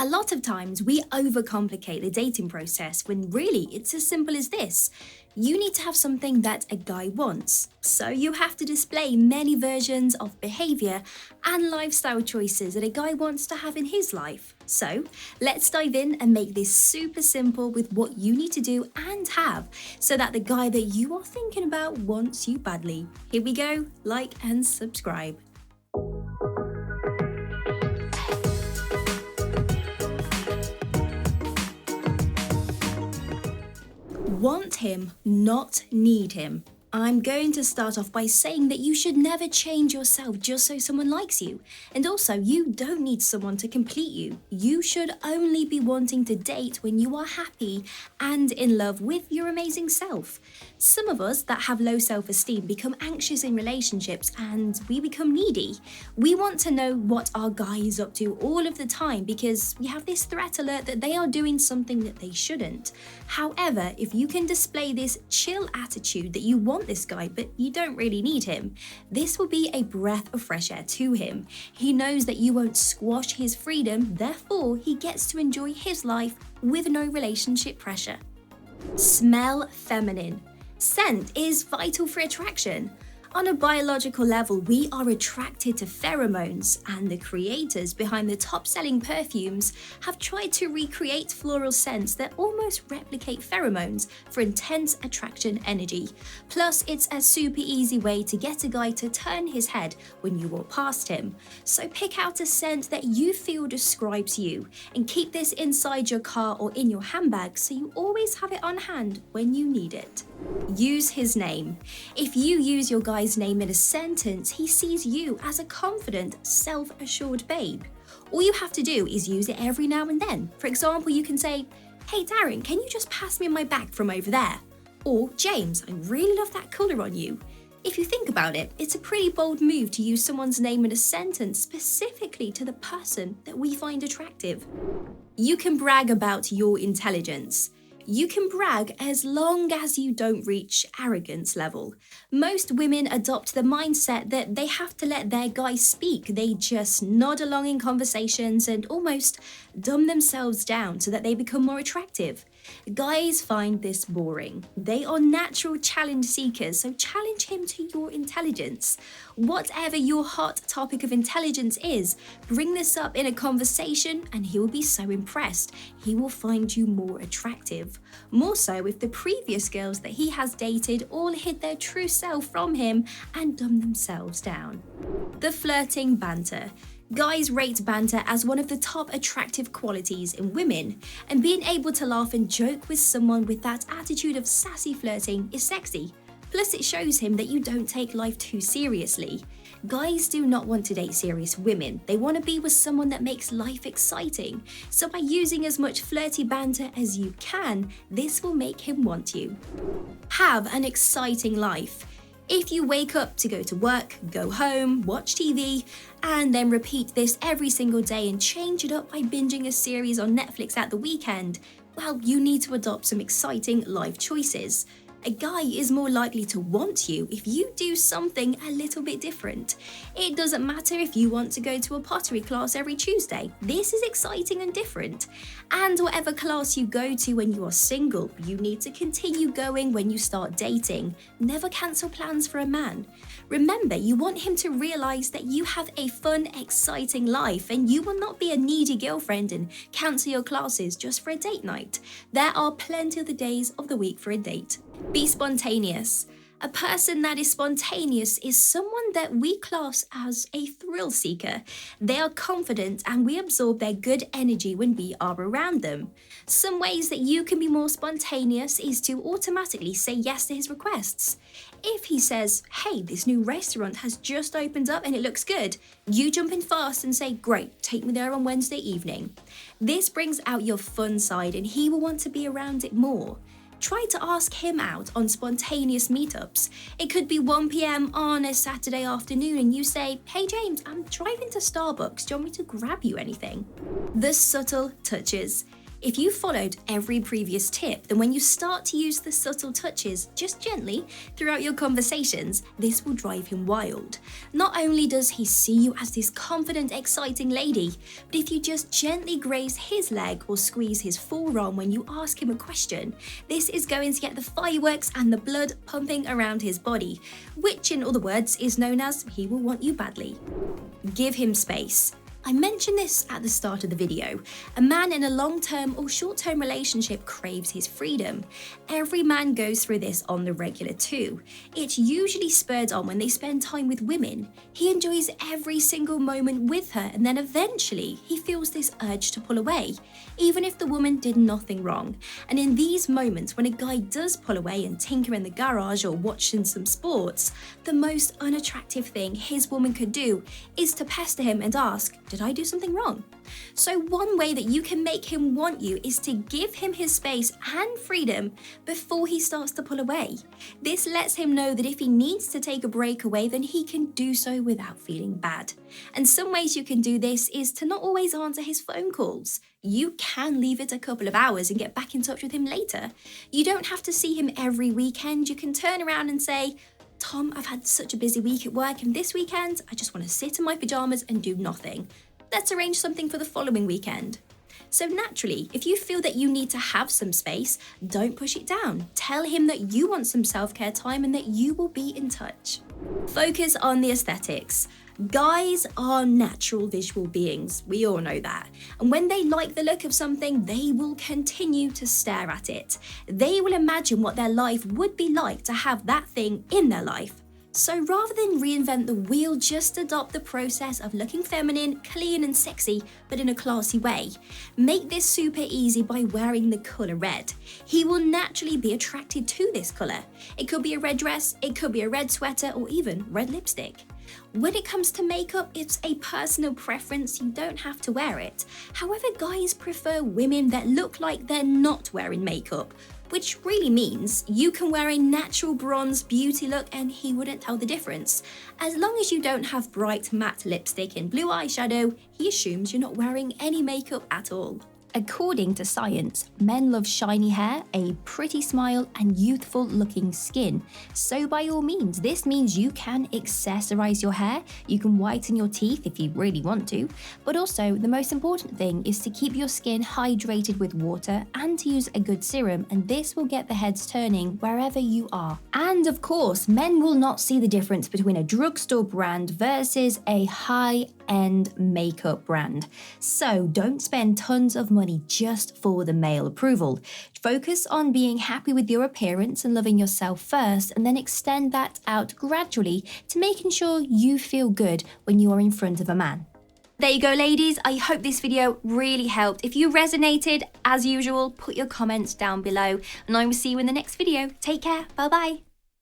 A lot of times we overcomplicate the dating process when really it's as simple as this. You need to have something that a guy wants. So you have to display many versions of behavior and lifestyle choices that a guy wants to have in his life. So let's dive in and make this super simple with what you need to do and have so that the guy that you are thinking about wants you badly. Here we go, like and subscribe. Want him, not need him. I'm going to start off by saying that you should never change yourself just so someone likes you. And also, you don't need someone to complete you. You should only be wanting to date when you are happy and in love with your amazing self. Some of us that have low self-esteem become anxious in relationships and we become needy. We want to know what our guy is up to all of the time because we have this threat alert that they are doing something that they shouldn't. However, if you can display this chill attitude that you want this guy but you don't really need him, this will be a breath of fresh air to him. He knows that you won't squash his freedom, therefore he gets to enjoy his life with no relationship pressure. Smell feminine. Scent is vital for attraction. On a biological level, we are attracted to pheromones, and the creators behind the top-selling perfumes have tried to recreate floral scents that almost replicate pheromones for intense attraction energy. Plus, it's a super easy way to get a guy to turn his head when you walk past him. So pick out a scent that you feel describes you, and keep this inside your car or in your handbag so you always have it on hand when you need it. Use his name. If you use your guy's name in a sentence, he sees you as a confident, self-assured babe. All you have to do is use it every now and then. For example, you can say, "Hey Darren, can you just pass me my bag from over there?" Or, "James, I really love that colour on you." If you think about it, it's a pretty bold move to use someone's name in a sentence specifically to the person that we find attractive. You can brag about your intelligence. You can brag as long as you don't reach arrogance level. Most women adopt the mindset that they have to let their guy speak. They just nod along in conversations and almost dumb themselves down so that they become more attractive. Guys find this boring. They are natural challenge seekers, so challenge him to your intelligence. Whatever your hot topic of intelligence is, bring this up in a conversation and he will be so impressed. He will find you more attractive. More so if the previous girls that he has dated all hid their true self from him and dumbed themselves down. The flirting banter. Guys rate banter as one of the top attractive qualities in women, and being able to laugh and joke with someone with that attitude of sassy flirting is sexy. Plus, it shows him that you don't take life too seriously. Guys do not want to date serious women. They want to be with someone that makes life exciting. So by using as much flirty banter as you can, this will make him want you. Have an exciting life. If you wake up to go to work, go home, watch TV, and then repeat this every single day and change it up by binging a series on Netflix at the weekend, well, you need to adopt some exciting life choices. A guy is more likely to want you if you do something a little bit different. It doesn't matter if you want to go to a pottery class every Tuesday. This is exciting and different. And whatever class you go to when you are single, you need to continue going when you start dating. Never cancel plans for a man. Remember, you want him to realize that you have a fun, exciting life and you will not be a needy girlfriend and cancel your classes just for a date night. There are plenty of the days of the week for a date. Be spontaneous. A person that is spontaneous is someone that we class as a thrill seeker. They are confident and we absorb their good energy when we are around them. Some ways that you can be more spontaneous is to automatically say yes to his requests. If he says, "Hey, this new restaurant has just opened up and it looks good," you jump in fast and say, "Great, take me there on Wednesday evening." This brings out your fun side and he will want to be around it more. Try to ask him out on spontaneous meetups. It could be 1 p.m. on a Saturday afternoon and you say, "Hey James, I'm driving to Starbucks, do you want me to grab you anything?" The subtle touches. If you followed every previous tip, then when you start to use the subtle touches, just gently, throughout your conversations, this will drive him wild. Not only does he see you as this confident, exciting lady, but if you just gently graze his leg or squeeze his forearm when you ask him a question, this is going to get the fireworks and the blood pumping around his body, which in other words is known as he will want you badly. Give him space. I mentioned this at the start of the video. A man in a long-term or short-term relationship craves his freedom. Every man goes through this on the regular too. It's usually spurred on when they spend time with women. He enjoys every single moment with her, and then eventually he feels this urge to pull away, even if the woman did nothing wrong. And in these moments, when a guy does pull away and tinker in the garage or watching some sports, the most unattractive thing his woman could do is to pester him and ask, "Did I do something wrong?" So one way that you can make him want you is to give him his space and freedom before he starts to pull away. This lets him know that if he needs to take a break away, then he can do so without feeling bad. And some ways you can do this is to not always answer his phone calls. You can leave it a couple of hours and get back in touch with him later. You don't have to see him every weekend. You can turn around and say, "Tom, I've had such a busy week at work, and this weekend I just want to sit in my pajamas and do nothing. Let's arrange something for the following weekend." So naturally, if you feel that you need to have some space, don't push it down. Tell him that you want some self-care time and that you will be in touch. Focus on the aesthetics. Guys are natural visual beings, we all know that. And when they like the look of something, they will continue to stare at it. They will imagine what their life would be like to have that thing in their life. So rather than reinvent the wheel, just adopt the process of looking feminine, clean and sexy, but in a classy way. Make this super easy by wearing the colour red. He will naturally be attracted to this colour. It could be a red dress, it could be a red sweater, or even red lipstick. When it comes to makeup, it's a personal preference, you don't have to wear it. However, guys prefer women that look like they're not wearing makeup, which really means you can wear a natural bronze beauty look and he wouldn't tell the difference. As long as you don't have bright matte lipstick and blue eyeshadow, he assumes you're not wearing any makeup at all. According to science, men love shiny hair, a pretty smile, and youthful looking skin. So by all means, this means you can accessorize your hair, you can whiten your teeth if you really want to, but also the most important thing is to keep your skin hydrated with water and to use a good serum, and this will get the heads turning wherever you are. And of course, men will not see the difference between a drugstore brand versus a high-end makeup brand. So don't spend tons of money just for the male approval. Focus on being happy with your appearance and loving yourself first, and then extend that out gradually to making sure you feel good when you are in front of a man. There you go, ladies. I hope this video really helped. If you resonated, as usual, put your comments down below, and I will see you in the next video. Take care. Bye-bye.